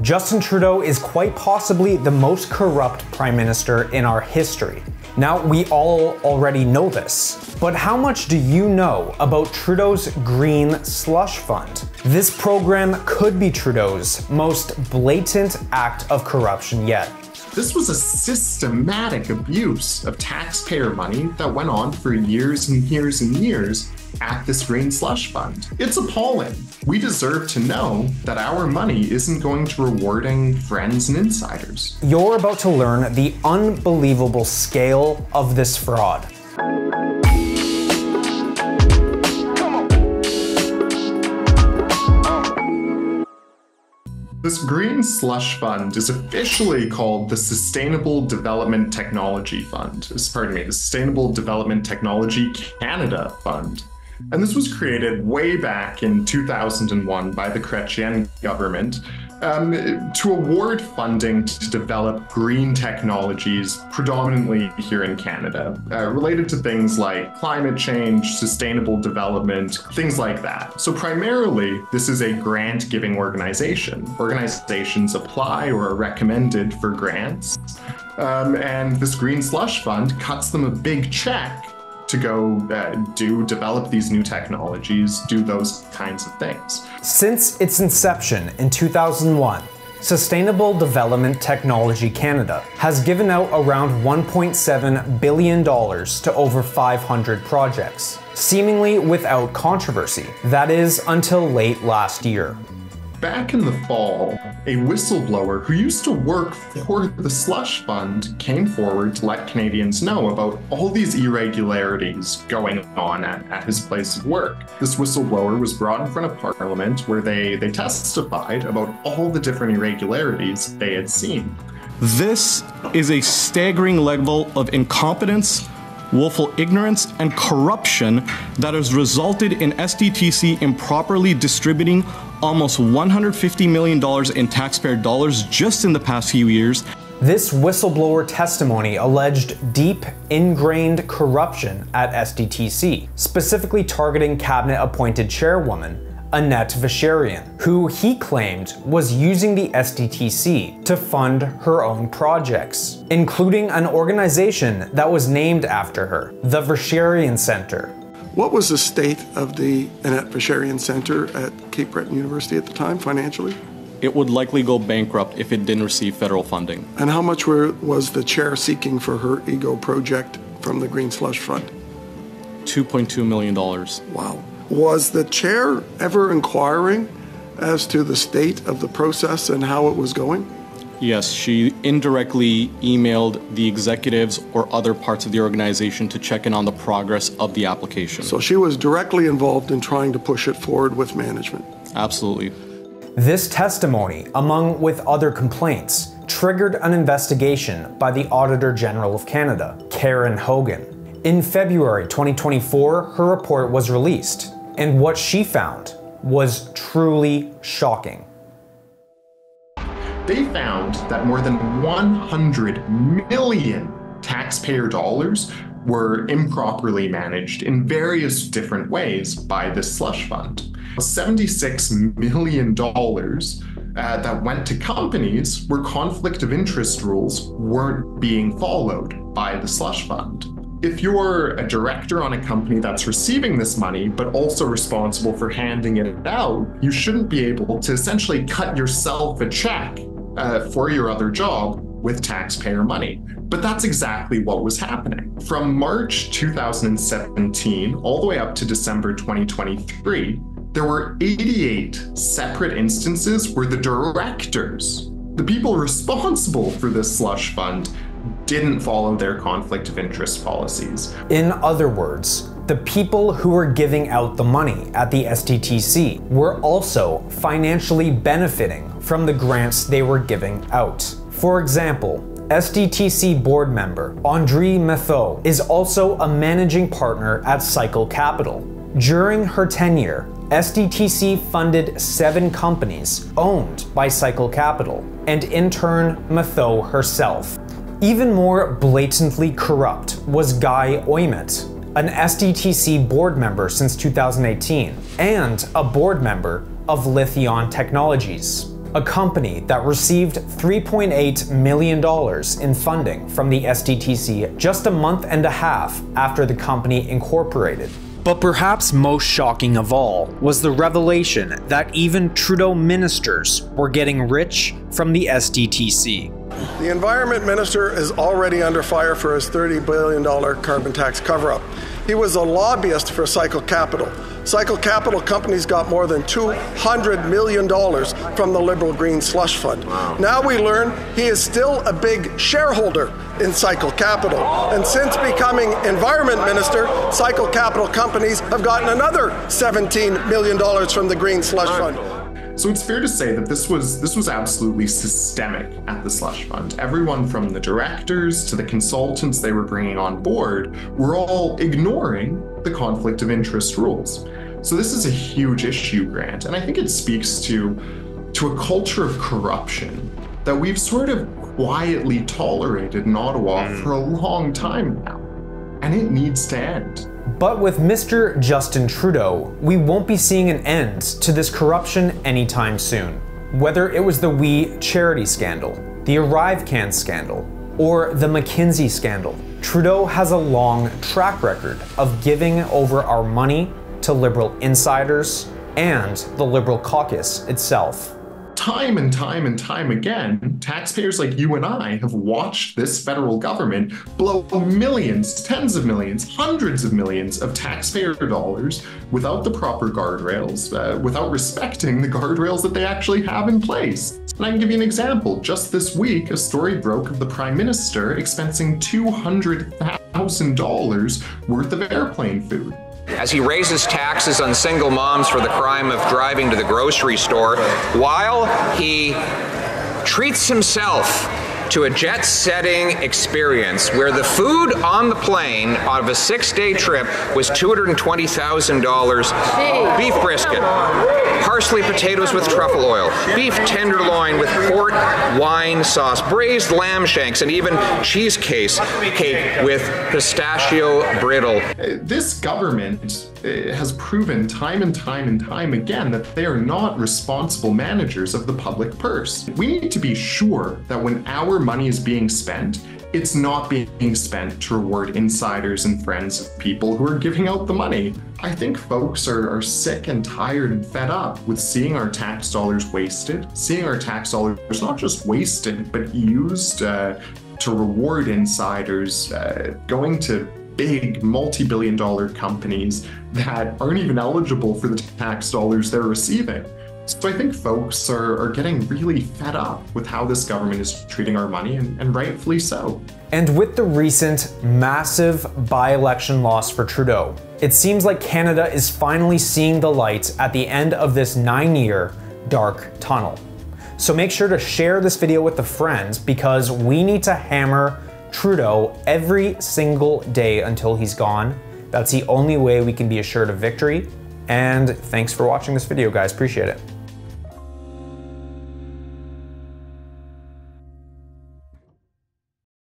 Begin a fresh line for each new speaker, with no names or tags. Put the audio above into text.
Justin Trudeau is quite possibly the most corrupt prime minister in our history. Now, we all already know this, but how much do you know about Trudeau's Green Slush Fund? This program could be Trudeau's most blatant act of corruption yet.
This was a systematic abuse of taxpayer money that went on for years and years and years at this Green Slush Fund. It's appalling. We deserve to know that our money isn't going to rewarding friends and insiders.
You're about to learn the unbelievable scale of this fraud.
This Green Slush Fund is officially called the Sustainable Development Technology Fund. The Sustainable Development Technology Canada Fund. And this was created way back in 2001 by the Chrétien government to award funding to develop green technologies, predominantly here in Canada, related to things like climate change, sustainable development, things like that. So primarily, this is a grant-giving organization. Organizations apply or are recommended for grants, and this Green Slush Fund cuts them a big check to go develop these new technologies, do those kinds of things.
Since its inception in 2001, Sustainable Development Technology Canada has given out around $1.7 billion to over 500 projects, seemingly without controversy. That is, until late last year.
Back in the fall, a whistleblower who used to work for the Slush Fund came forward to let Canadians know about all these irregularities going on at his place of work. This whistleblower was brought in front of Parliament where they testified about all the different irregularities they had seen.
This is a staggering level of incompetence, willful ignorance, and corruption that has resulted in SDTC improperly distributing almost $150 million in taxpayer dollars just in the past few years.
This whistleblower testimony alleged deep, ingrained corruption at SDTC, specifically targeting cabinet-appointed chairwoman Annette Vacherian, who he claimed was using the SDTC to fund her own projects, including an organization that was named after her, the Vacherian Center.
What was the state of the Annette Vacherian Center at Cape Breton University at the time, financially?
It would likely go bankrupt if it didn't receive federal funding.
And how much was the chair seeking for her ego project from the Green Slush Fund?
$2.2 million.
Wow. Was the chair ever inquiring as to the state of the process and how it was going?
Yes, she indirectly emailed the executives or other parts of the organization to check in on the progress of the application.
So she was directly involved in trying to push it forward with management?
Absolutely.
This testimony, among with other complaints, triggered an investigation by the Auditor General of Canada, Karen Hogan. In February 2024, her report was released, and what she found was truly shocking.
They found that more than 100 million taxpayer dollars were improperly managed in various different ways by this slush fund. $76 million that went to companies where conflict of interest rules weren't being followed by the slush fund. If you're a director on a company that's receiving this money, but also responsible for handing it out, you shouldn't be able to essentially cut yourself a check for your other job with taxpayer money. But that's exactly what was happening. From March 2017 all the way up to December 2023, there were 88 separate instances where the directors, the people responsible for this slush fund, didn't follow their conflict of interest policies.
In other words, the people who were giving out the money at the SDTC were also financially benefiting from the grants they were giving out. For example, SDTC board member Andrée Mathot is also a managing partner at Cycle Capital. During her tenure, SDTC funded 7 companies owned by Cycle Capital, and in turn, Mathot herself. Even more blatantly corrupt was Guy Ouimet, an SDTC board member since 2018, and a board member of Lithion Technologies. a company that received $3.8 million in funding from the SDTC just a month and a half after the company incorporated. But perhaps most shocking of all was the revelation that even Trudeau ministers were getting rich from the SDTC.
The Environment Minister is already under fire for his $30 billion carbon tax cover-up. He was a lobbyist for Cycle Capital. Cycle Capital companies got more than $200 million from the Liberal Green Slush Fund. Now we learn he is still a big shareholder in Cycle Capital. And since becoming Environment Minister, Cycle Capital companies have gotten another $17 million from the Green Slush Fund.
So it's fair to say that this was absolutely systemic at the Slush Fund. Everyone from the directors to the consultants they were bringing on board were all ignoring the conflict of interest rules. So this is a huge issue, Grant, and I think it speaks to a culture of corruption that we've sort of quietly tolerated in Ottawa for a long time now, and it needs to end.
But with Mr. Justin Trudeau, we won't be seeing an end to this corruption anytime soon. Whether it was the We Charity scandal, the ArriveCan scandal, or the McKinsey scandal, Trudeau has a long track record of giving over our money to Liberal insiders and the Liberal caucus itself.
Time and time and time again, taxpayers like you and I have watched this federal government blow millions, tens of millions, hundreds of millions of taxpayer dollars without the proper guardrails, without respecting the guardrails that they actually have in place. And I can give you an example. Just this week, a story broke of the Prime Minister expensing $200,000 worth of airplane food.
As he raises taxes on single moms for the crime of driving to the grocery store, while he treats himself to a jet-setting experience where the food on the plane out of a 6-day trip was $220,000, beef brisket, parsley potatoes with truffle oil, beef tenderloin with port wine sauce, braised lamb shanks, and even cheesecake with pistachio brittle.
This government has proven time and time and time again that they are not responsible managers of the public purse. We need to be sure that when our money is being spent, it's not being spent to reward insiders and friends of people who are giving out the money. I think folks are sick and tired and fed up with seeing our tax dollars wasted, seeing our tax dollars not just wasted, but used to reward insiders, going to big multi-billion-dollar companies that aren't even eligible for the tax dollars they're receiving. So I think folks are getting really fed up with how this government is treating our money, and rightfully so.
And with the recent massive by-election loss for Trudeau, it seems like Canada is finally seeing the light at the end of this 9-year dark tunnel. So make sure to share this video with the friends, because we need to hammer Trudeau every single day until he's gone. That's the only way we can be assured of victory. And thanks for watching this video, guys. Appreciate it.